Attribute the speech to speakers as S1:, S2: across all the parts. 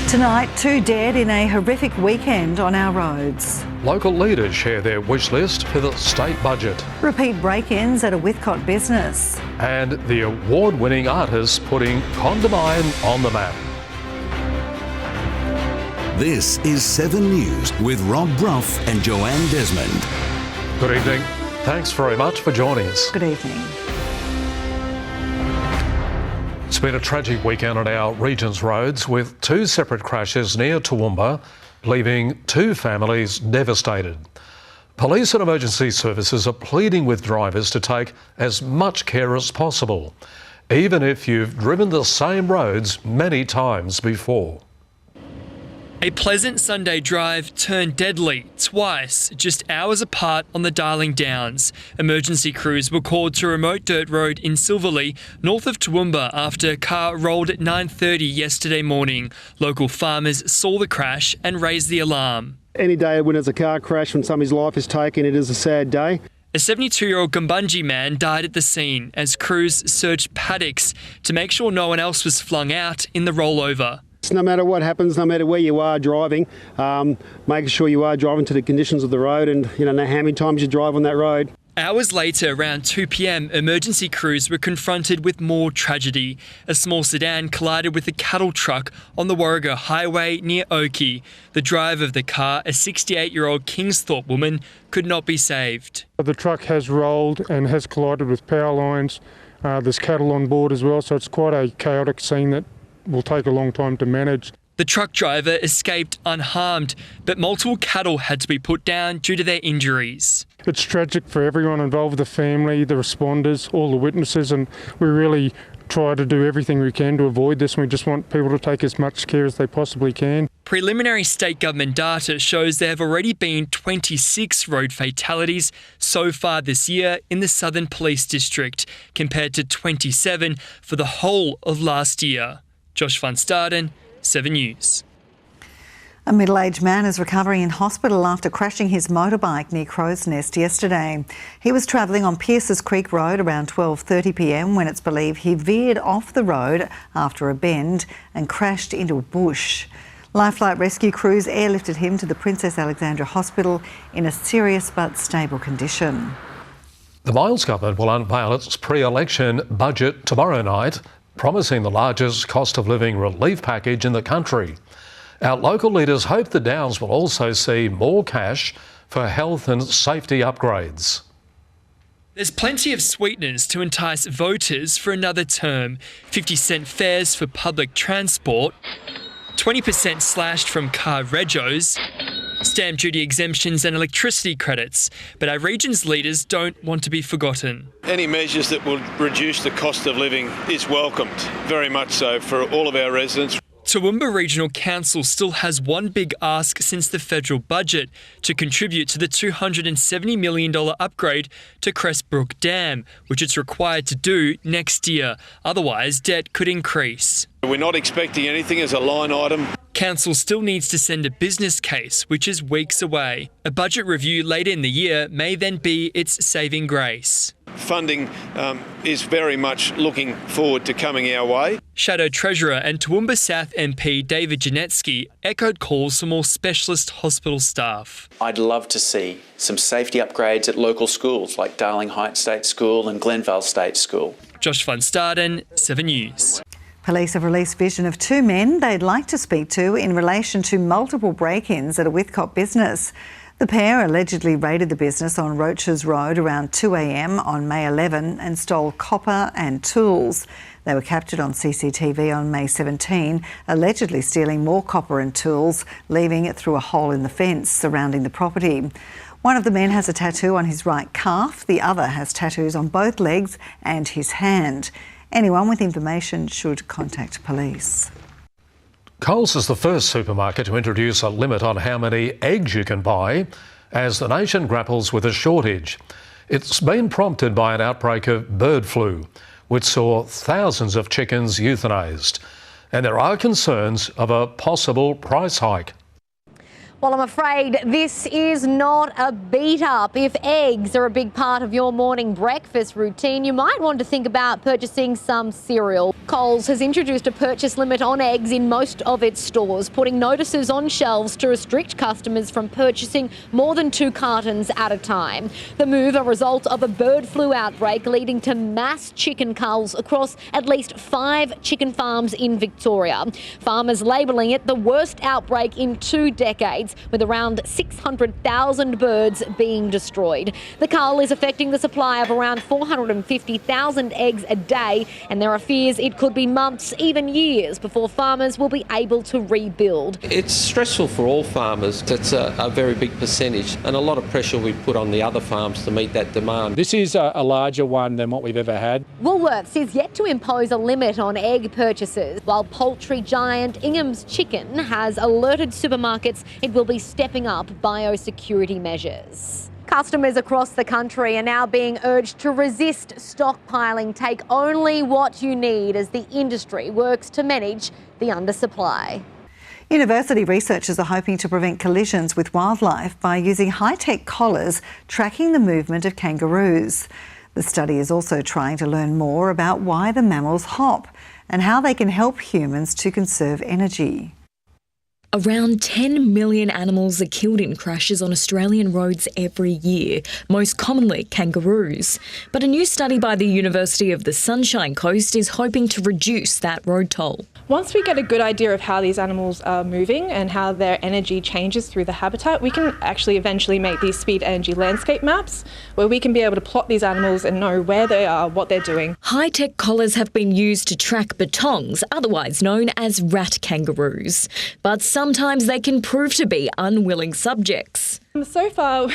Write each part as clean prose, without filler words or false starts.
S1: Tonight, 2 dead in a horrific weekend on our roads.
S2: Local leaders share their wish list for the state budget.
S1: Repeat break-ins at a Whitcott business.
S2: And the award-winning artists putting Condamine on the map.
S3: This is 7 News with Brough and Joanne Desmond.
S2: Good evening. Thanks very much for joining us.
S1: Good evening.
S2: It's been a tragic weekend on our region's roads with 2 separate crashes near Toowoomba, leaving 2 families devastated. Police and emergency services are pleading with drivers to take as much care as possible, even if you've driven the same roads many times before.
S4: A pleasant Sunday drive turned deadly twice, just hours apart on the Darling Downs. Emergency crews were called to a remote dirt road in Silverley, north of Toowoomba, after a car rolled at 9:30 yesterday morning. Local farmers saw the crash and raised the alarm.
S5: Any day when there's a car crash, when somebody's life is taken, it is a sad day.
S4: A 72-year-old Gumbunji man died at the scene as crews searched paddocks to make sure no one else was flung out in the rollover.
S5: No matter what happens, no matter where you are driving, making sure you are driving to the conditions of the road and know how many times you drive on that road.
S4: Hours later, around 2 p.m, emergency crews were confronted with more tragedy. A small sedan collided with a cattle truck on the Warrego Highway near Oakey. The driver of the car, a 68-year-old Kingsthorpe woman, could not be saved.
S6: The truck has rolled and has collided with power lines. There's cattle on board as well, so it's quite a chaotic scene that will take a long time to manage.
S4: The truck driver escaped unharmed, but multiple cattle had to be put down due to their injuries.
S6: It's tragic for everyone involved, the family, the responders, all the witnesses, and we really try to do everything we can to avoid this, and we just want people to take as much care as they possibly can.
S4: Preliminary state government data shows there have already been 26 road fatalities so far this year in the Southern Police District, compared to 27 for the whole of last year. Josh van Staden, 7 News.
S1: A middle-aged man is recovering in hospital after crashing his motorbike near Crow's Nest yesterday. He was travelling on Pierces Creek Road around 12:30 p.m. when it's believed he veered off the road after a bend and crashed into a bush. Lifelight rescue crews airlifted him to the Princess Alexandra Hospital in a serious but stable condition.
S2: The Miles government will unveil its pre-election budget tomorrow night, promising the largest cost of living relief package in the country. Our local leaders hope the Downs will also see more cash for health and safety upgrades.
S4: There's plenty of sweeteners to entice voters for another term. 50-cent fares for public transport, 20% slashed from car regos, stamp duty exemptions and electricity credits. But our region's leaders don't want to be forgotten.
S7: Any measures that will reduce the cost of living is welcomed, very much so, for all of our residents.
S4: Toowoomba Regional Council still has one big ask since the federal budget: to contribute to the $270 million upgrade to Crestbrook Dam, which it's required to do next year. Otherwise, debt could increase.
S7: We're not expecting anything as a line item.
S4: Council still needs to send a business case, which is weeks away. A budget review later in the year may then be its saving grace.
S7: Funding is very much looking forward to coming our way.
S4: Shadow Treasurer and Toowoomba South MP David Janetsky echoed calls for more specialist hospital staff.
S8: I'd love to see some safety upgrades at local schools like Darling Heights State School and Glenvale State School.
S4: Josh van Staden, 7 News.
S1: Police have released vision of 2 men they'd like to speak to in relation to multiple break-ins at a Whitcott business. The pair allegedly raided the business on Roaches Road around 2 a.m. on May 11 and stole copper and tools. They were captured on CCTV on May 17, allegedly stealing more copper and tools, leaving it through a hole in the fence surrounding the property. One of the men has a tattoo on his right calf, the other has tattoos on both legs and his hand. Anyone with information should contact police.
S2: Coles is the first supermarket to introduce a limit on how many eggs you can buy as the nation grapples with a shortage. It's been prompted by an outbreak of bird flu, which saw thousands of chickens euthanised. And there are concerns of a possible price hike.
S9: Well, I'm afraid this is not a beat up. If eggs are a big part of your morning breakfast routine, you might want to think about purchasing some cereal. Coles has introduced a purchase limit on eggs in most of its stores, putting notices on shelves to restrict customers from purchasing more than 2 cartons at a time. The move a result of a bird flu outbreak leading to mass chicken culls across at least 5 chicken farms in Victoria. Farmers labelling it the worst outbreak in 2 decades, with around 600,000 birds being destroyed. The cull is affecting the supply of around 450,000 eggs a day, and there are fears it could be months, even years, before farmers will be able to rebuild.
S10: It's stressful for all farmers. It's a very big percentage, and a lot of pressure we put on the other farms to meet that demand.
S11: This is a larger one than what we've ever had.
S9: Woolworths is yet to impose a limit on egg purchases, while poultry giant Ingham's Chicken has alerted supermarkets it will be stepping up biosecurity measures. Customers across the country are now being urged to resist stockpiling. Take only what you need as the industry works to manage the undersupply.
S1: University researchers are hoping to prevent collisions with wildlife by using high-tech collars tracking the movement of kangaroos. The study is also trying to learn more about why the mammals hop and how they can help humans to conserve energy.
S12: Around 10 million animals are killed in crashes on Australian roads every year, most commonly kangaroos. But a new study by the University of the Sunshine Coast is hoping to reduce that road toll.
S13: Once we get a good idea of how these animals are moving and how their energy changes through the habitat, we can actually eventually make these speed energy landscape maps where we can be able to plot these animals and know where they are, what they're doing.
S12: High-tech collars have been used to track batongs, otherwise known as rat kangaroos. But sometimes they can prove to be unwilling subjects.
S13: So far,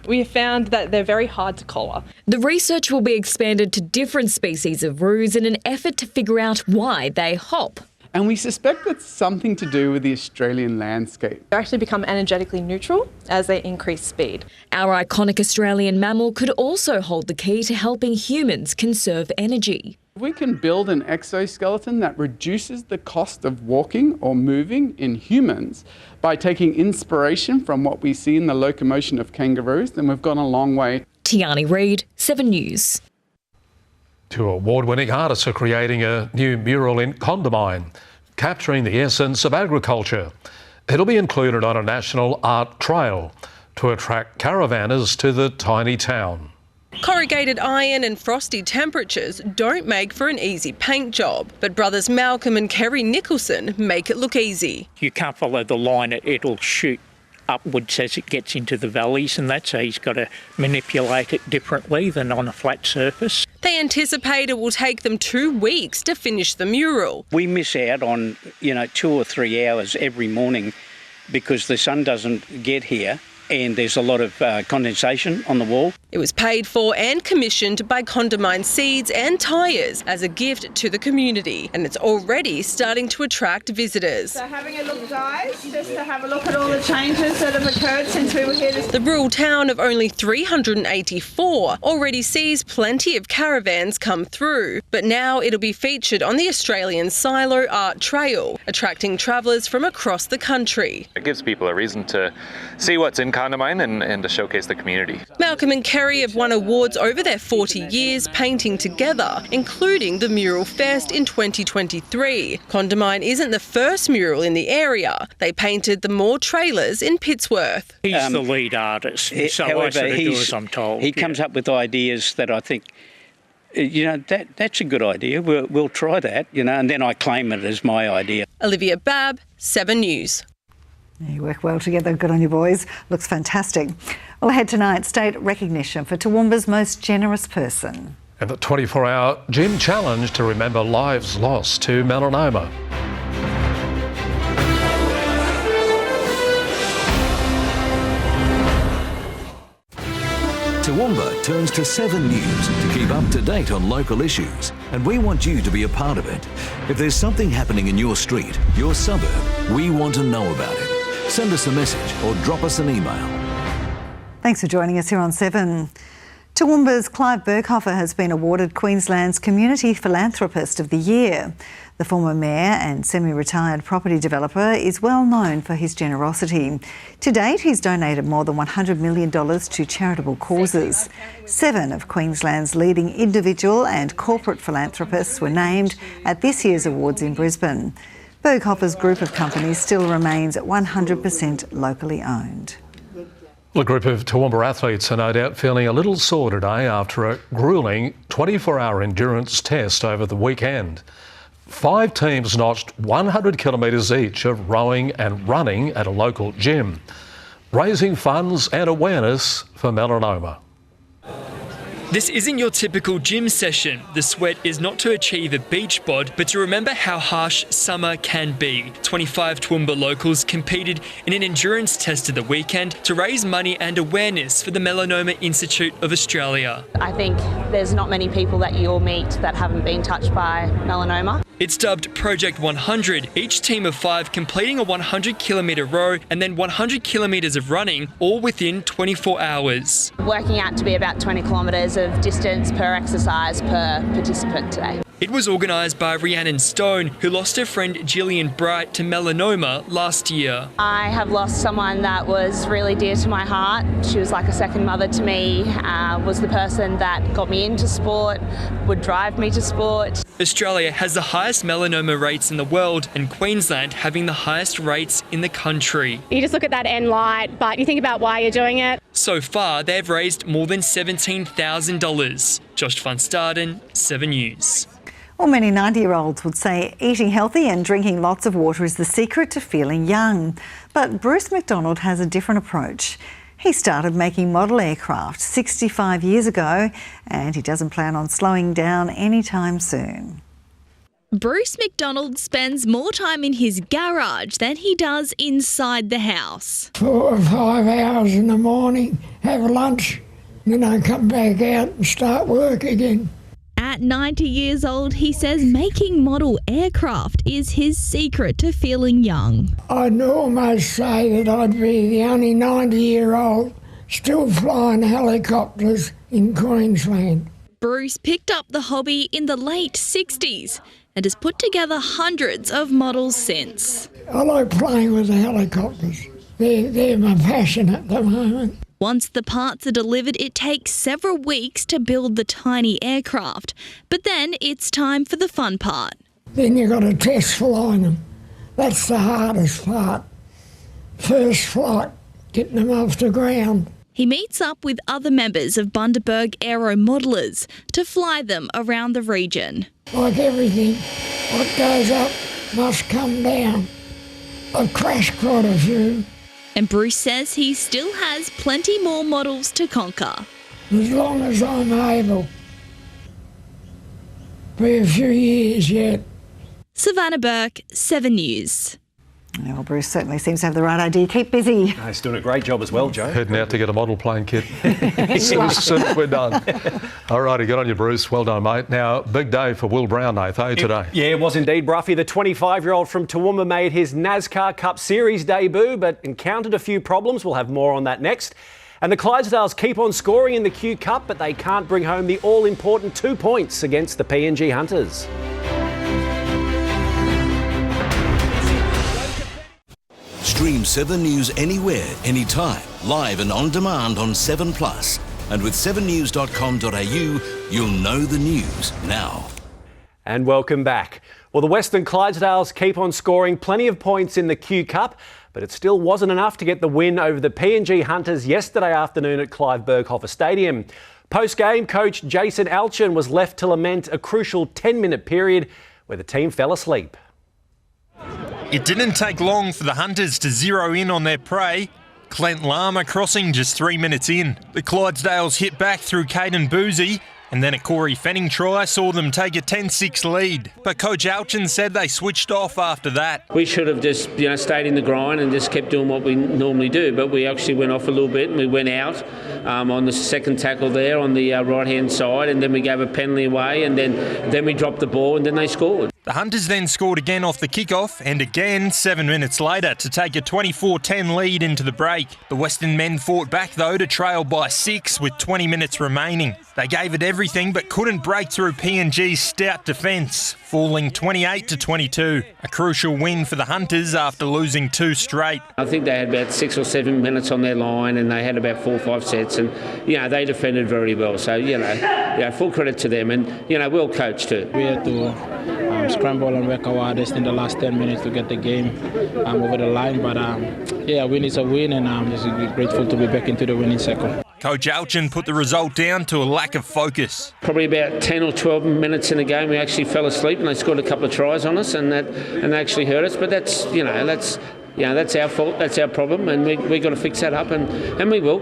S13: we have found that they're very hard to collar.
S12: The research will be expanded to different species of roos in an effort to figure out why they hop.
S14: And we suspect that's something to do with the Australian landscape.
S13: They actually become energetically neutral as they increase speed.
S12: Our iconic Australian mammal could also hold the key to helping humans conserve energy.
S14: We can build an exoskeleton that reduces the cost of walking or moving in humans by taking inspiration from what we see in the locomotion of kangaroos, then we've gone a long way.
S12: Tiani Reid, 7 News.
S2: 2 award-winning artists are creating a new mural in Condamine, capturing the essence of agriculture. It'll be included on a national art trail to attract caravanners to the tiny town.
S15: Corrugated iron and frosty temperatures don't make for an easy paint job, but brothers Malcolm and Kerry Nicholson make it look easy.
S16: You can't follow the line, it'll shoot upwards as it gets into the valleys, and that's how he's got to manipulate it differently than on a flat surface.
S15: They anticipate it will take them 2 weeks to finish the mural.
S17: We miss out on, 2 or 3 hours every morning because the sun doesn't get here and there's a lot of condensation on the wall.
S15: It was paid for and commissioned by Condamine Seeds and Tyres as a gift to the community, and it's already starting to attract visitors.
S18: So having a look, guys, just to have a look at all the changes that have occurred since we were here this...
S15: The rural town of only 384 already sees plenty of caravans come through, but now it'll be featured on the Australian Silo Art Trail, attracting travellers from across the country.
S19: It gives people a reason to see what's in Condamine and to showcase the community.
S15: Malcolm and Kerry have won awards over their 40 years painting together, including the Mural Fest in 2023. Condamine isn't the first mural in the area. They painted the Moore trailers in Pittsworth.
S16: He's the lead artist, so
S17: however,
S16: I sort of do as I'm told.
S17: He comes up with ideas that I think, that's a good idea. We'll try that, and then I claim it as my idea.
S15: Olivia Babb, 7 News.
S1: You work well together. Good on you, boys. Looks fantastic. Well, ahead tonight, state recognition for Toowoomba's most generous person.
S2: And the 24-hour gym challenge to remember lives lost to melanoma.
S3: Toowoomba turns to 7 News to keep up to date on local issues, and we want you to be a part of it. If there's something happening in your street, your suburb, we want to know about it. Send us a message or drop us an email.
S1: Thanks for joining us here on 7. Toowoomba's Clive Berghofer has been awarded Queensland's Community Philanthropist of the Year. The former mayor and semi-retired property developer is well known for his generosity. To date, he's donated more than $100 million to charitable causes. 7 of Queensland's leading individual and corporate philanthropists were named at this year's awards in Brisbane. Berghofer's group of companies still remains 100% locally owned.
S2: A group of Toowoomba athletes are no doubt feeling a little sore today after a gruelling 24-hour endurance test over the weekend. 5 teams notched 100 kilometres each of rowing and running at a local gym, raising funds and awareness for melanoma.
S4: This isn't your typical gym session. The sweat is not to achieve a beach bod, but to remember how harsh summer can be. 25 Toowoomba locals competed in an endurance test at the weekend to raise money and awareness for the Melanoma Institute of Australia.
S20: I think there's not many people that you'll meet that haven't been touched by melanoma.
S4: It's dubbed Project 100, each team of 5 completing a 100-kilometre row and then 100 kilometres of running, all within 24 hours.
S20: Working out to be about 20 kilometres of distance per exercise per participant today.
S4: It was organised by Rhiannon Stone, who lost her friend Gillian Bright to melanoma last year.
S20: I have lost someone that was really dear to my heart. She was like a second mother to me, was the person that got me into sport, would drive me to sport.
S4: Australia has the highest melanoma rates in the world, and Queensland having the highest rates in the country.
S21: You just look at that end light, but you think about why you're doing it.
S4: So far, they've raised more than $17,000. Josh van Staden, 7 News.
S1: Well, many 90-year-olds would say eating healthy and drinking lots of water is the secret to feeling young. But Bruce McDonald has a different approach. He started making model aircraft 65 years ago, and he doesn't plan on slowing down anytime soon.
S22: Bruce McDonald spends more time in his garage than he does inside the house.
S23: 4 or 5 hours in the morning, have lunch, then I come back out and start work again.
S22: At 90 years old, he says making model aircraft is his secret to feeling young.
S23: I'd almost say that I'd be the only 90-year-old still flying helicopters in Queensland.
S22: Bruce picked up the hobby in the late 60s and has put together hundreds of models since.
S23: I like playing with the helicopters. They're my passion at the moment.
S22: Once the parts are delivered, it takes several weeks to build the tiny aircraft. But then it's time for the fun part.
S23: Then you've got to test flying them. That's the hardest part. First flight, getting them off the ground.
S22: He meets up with other members of Bundaberg Aero Modellers to fly them around the region.
S23: Like everything, what goes up must come down. I've crashed quite a few.
S22: And Bruce says he still has plenty more models to conquer.
S23: As long as I'm able. Be a few years yet.
S22: Savannah Burke, 7 News.
S1: Well, Bruce certainly seems to have the right idea. Keep busy.
S24: He's doing a great job as well, Joe.
S2: Heading out to get a model plane kit as soon as we're done. All righty, good on you, Bruce. Well done, mate. Now, big day for Will Brown, Nathan, today.
S24: It was indeed, Brough. The 25-year-old from Toowoomba made his NASCAR Cup Series debut, but encountered a few problems. We'll have more on that next. And the Clydesdales keep on scoring in the Q Cup, but they can't bring home the all-important 2 points against the PNG Hunters.
S3: Stream 7 News anywhere, anytime, live and on demand on 7plus. And with 7news.com.au, you'll know the news now.
S24: And welcome back. Well, the Western Clydesdales keep on scoring plenty of points in the Q Cup, but it still wasn't enough to get the win over the PNG Hunters yesterday afternoon at Clive Berghofer Stadium. Post-game, coach Jason Alchin was left to lament a crucial 10-minute period where the team fell asleep.
S25: It didn't take long for the Hunters to zero in on their prey. Clint Lama crossing just 3 minutes in. The Clydesdales hit back through Caden Boozy, and then a Corey Fenning try saw them take a 10-6 lead. But Coach Alchin said they switched off after that.
S26: We should have just stayed in the grind and just kept doing what we normally do, but we actually went off a little bit and we went out on the second tackle there on the right-hand side, and then we gave a penalty away, and then we dropped the ball and then they scored.
S25: The Hunters then scored again off the kickoff and again 7 minutes later to take a 24-10 lead into the break. The Western men fought back though to trail by 6 with 20 minutes remaining. They gave it everything but couldn't break through PNG's stout defence, falling 28-22. A crucial win for the Hunters after losing 2 straight.
S26: I think they had about 6 or 7 minutes on their line and they had about 4 or 5 sets and, they defended very well. So, full credit to them and, well coached too.
S5: We had to scramble and work our hardest in the last 10 minutes to get the game over the line. But, win is a win and I'm just grateful to be back into the winning circle.
S25: Coach Alchin put the result down to a lack of focus.
S26: Probably about 10 or 12 minutes in the game we actually fell asleep and they scored a couple of tries on us and they actually hurt us. But that's our fault, that's our problem, and we got to fix that up, and we will.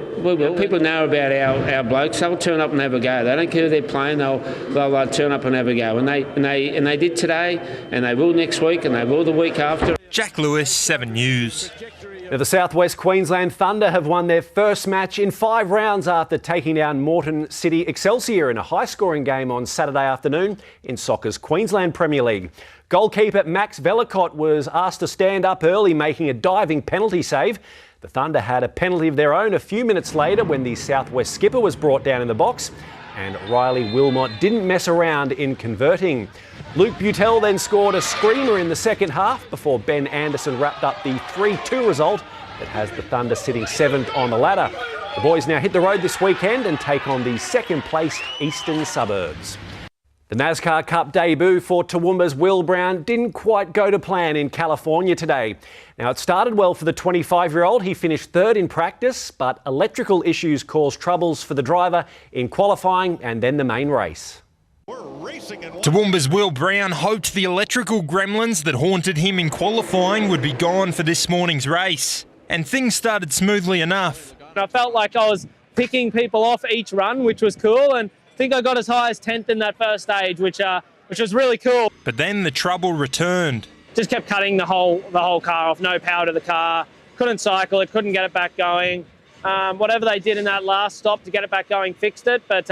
S26: People know about our blokes. They'll turn up and have a go. They don't care who they're playing. They'll turn up and have a go, and they did today, and they will next week, and they will the week after.
S25: Jack Lewis, 7 News.
S24: Now, the Southwest Queensland Thunder have won their first match in 5 rounds after taking down Moreton City Excelsior in a high-scoring game on Saturday afternoon in soccer's Queensland Premier League. Goalkeeper Max Velicott was asked to stand up early, making a diving penalty save. The Thunder had a penalty of their own a few minutes later when the Southwest skipper was brought down in the box, and Riley Wilmot didn't mess around in converting. Luke Butel then scored a screamer in the second half before Ben Anderson wrapped up the 3-2 result that has the Thunder sitting 7th on the ladder. The boys now hit the road this weekend and take on the second-placed Eastern Suburbs. The NASCAR Cup debut for Toowoomba's Will Brown didn't quite go to plan in California today. Now, it started well for the 25-year-old. He finished 3rd in practice, but electrical issues caused troubles for the driver in qualifying and then the main race.
S25: Toowoomba's Will Brown hoped the electrical gremlins that haunted him in qualifying would be gone for this morning's race. And things started smoothly enough.
S6: I felt like I was picking people off each run, which was cool, and I think I got as high as 10th in that first stage, which was really cool.
S25: But then the trouble returned.
S6: Just kept cutting the whole car off, no power to the car, couldn't cycle it, couldn't get it back going. Whatever they did in that last stop to get it back going fixed it, but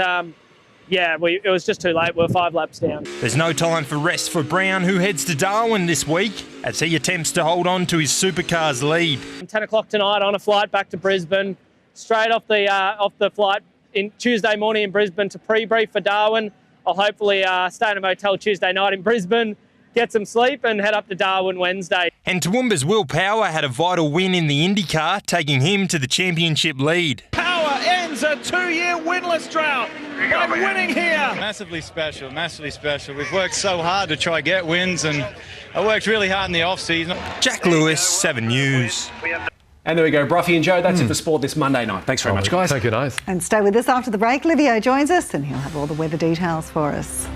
S6: it was just too late. We're 5 laps down.
S25: There's no time for rest for Brown, who heads to Darwin this week as he attempts to hold on to his supercar's lead. 10
S6: o'clock tonight on a flight back to Brisbane, straight off the flight in Tuesday morning in Brisbane to pre-brief for Darwin. I'll hopefully stay in a motel Tuesday night in Brisbane, get some sleep and head up to Darwin Wednesday.
S25: And Toowoomba's Will Power had a vital win in the IndyCar, taking him to the championship lead.
S7: Power ends a 2-year winless drought by winning here.
S8: Massively special. We've worked so hard to try get wins and I worked really hard in the off-season.
S25: Jack Lewis, 7 News.
S24: And there we go, Brough and Joe, that's it for sport this Monday night. Thanks very much, guys.
S2: Thank you, Nath.
S1: And stay with us after the break. Livio joins us and he'll have all the weather details for us.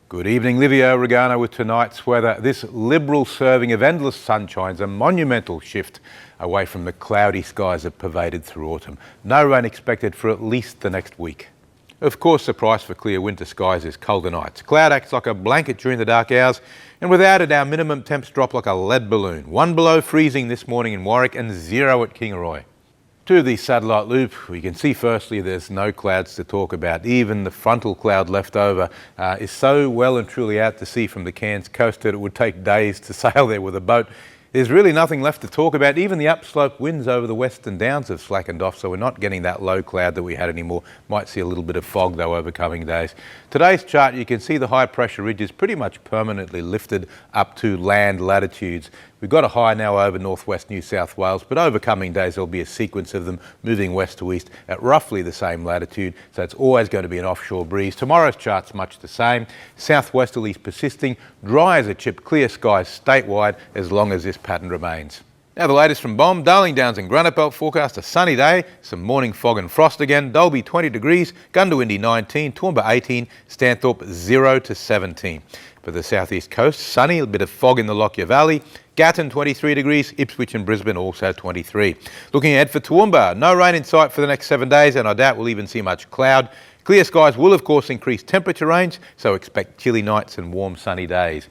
S10: Good evening, Livio, Regano with tonight's weather. This liberal serving of endless sunshine is a monumental shift away from the cloudy skies that pervaded through autumn. No rain expected for at least the next week. Of course, the price for clear winter skies is colder nights. Cloud acts like a blanket during the dark hours, and without it, our minimum temps drop like a lead balloon. 1 below freezing this morning in Warwick and 0 at Kingaroy. To the satellite loop, we can see firstly there's no clouds to talk about. Even the frontal cloud left over is so well and truly out to sea from the Cairns coast that it would take days to sail there with a boat. There's really nothing left to talk about. Even the upslope winds over the Western Downs have slackened off, so we're not getting that low cloud that we had anymore. Might see a little bit of fog though over coming days. Today's chart, you can see the high pressure ridge is pretty much permanently lifted up to land latitudes. We've got a high now over northwest New South Wales, but over coming days there'll be a sequence of them moving west to east at roughly the same latitude, so it's always going to be an offshore breeze. Tomorrow's chart's much the same. Southwesterlies persisting, dry as a chip, clear skies statewide as long as this pattern remains. Now the latest from Bomb, Darling Downs and Granite Belt forecast a sunny day, some morning fog and frost again. Dalby 20 degrees, Goondiwindi 19, Toowoomba 18, Stanthorpe 0 to 17. For the southeast coast, sunny, a bit of fog in the Lockyer Valley. Gatton 23 degrees, Ipswich and Brisbane also 23. Looking ahead for Toowoomba, no rain in sight for the next 7 days, and I doubt we'll even see much cloud. Clear skies will of course increase temperature range, so expect chilly nights and warm sunny days.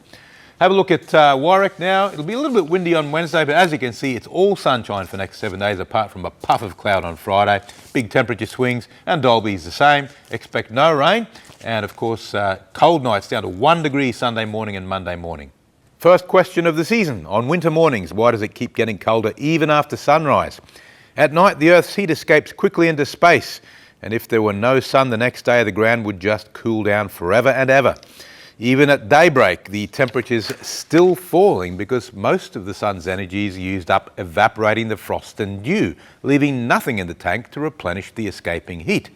S10: Have a look at Warwick now. It'll be a little bit windy on Wednesday, but as you can see, it's all sunshine for the next 7 days, apart from a puff of cloud on Friday. Big temperature swings, and Dalby's the same. Expect no rain, and of course, cold nights down to 1 degree Sunday morning and Monday morning. First question of the season. On winter mornings, why does it keep getting colder even after sunrise? At night, the Earth's heat escapes quickly into space, and if there were no sun the next day, the ground would just cool down forever and ever. Even at daybreak, the temperature's still falling because most of the sun's energy is used up evaporating the frost and dew, leaving nothing in the tank to replenish the escaping heat.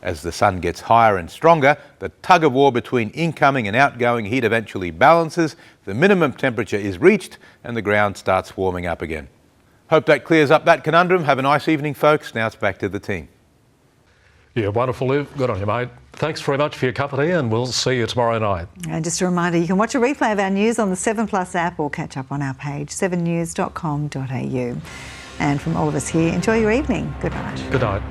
S10: As the sun gets higher and stronger, the tug of war between incoming and outgoing heat eventually balances, the minimum temperature is reached, and the ground starts warming up again. Hope that clears up that conundrum. Have a nice evening, folks. Now it's back to the team.
S2: Yeah, wonderful, Liv. Good on you, mate. Thanks very much for your company, and we'll see you tomorrow night.
S1: And just a reminder, you can watch a replay of our news on the 7plus app or catch up on our page, 7news.com.au. And from all of us here, enjoy your evening. Good night.
S2: Good night.